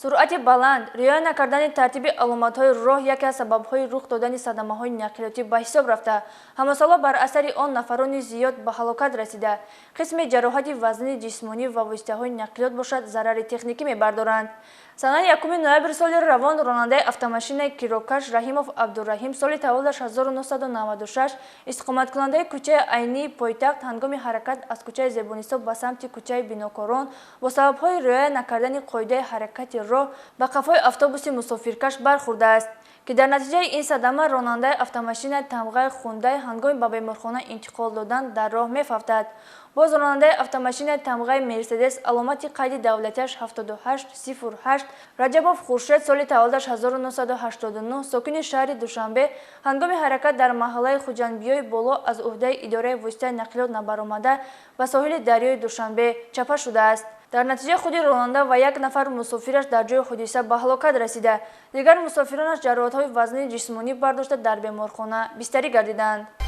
суръати баланд, риоя накардани тартиби аломатҳои роҳ яке аз сабабҳои рух додани садамаҳои нақлиётӣ ба ҳисоб рафта, ҳамасола бар асари он нафарони зиёд ба ҳалокат расида. Қисми ҷароҳати вазнини ҷисмонӣ ва воситаҳои нақлиёт бошад зарари техникӣ мебардоранд. Санаи 1 ноябри соли равон ронандаи автомашинаи кирокаш Раҳимов Абдураҳим соли таваллудаш 1996 истиқоматкунандаи кӯчаи айнии пойтахт ҳангоми ҳаракат аз кӯчаи Зебунистон ба самти кӯчаи Бинокорон бо сабабҳои риоя накардани қоидаи ҳаракати роҳ ба қафои автобуси мусофиркаш бархӯрдааст, ки дар натиҷаи ин садама ронандаи автомашинаи тамғаи хундай ҳангоми ба беморхона интиқол додан дар роҳ мефафтад. Боз ронандаи автомашинаи тамғаи Мерседес аломати қайди давлатиаш 7808 Раҷабов Хуршед соли таваллудаш 1989 сокини шаҳри Душанбе ҳангоми ҳаракат дар маҳаллаи Хуҷанбиёи боло аз уҳдаи идораи воситаи нақлиёт набаромада ба соҳили дарёи Душанбе чапа шудааст. Дар натиҷаи худи ронанда ва як нафар мусофираш дар ҷои ҳодиса ба ҳалокат расида, дигар мусофиронаш ҷароҳатҳои вазнини ҷисмонӣ бардошта дар беморхона бистарӣ гардиданд.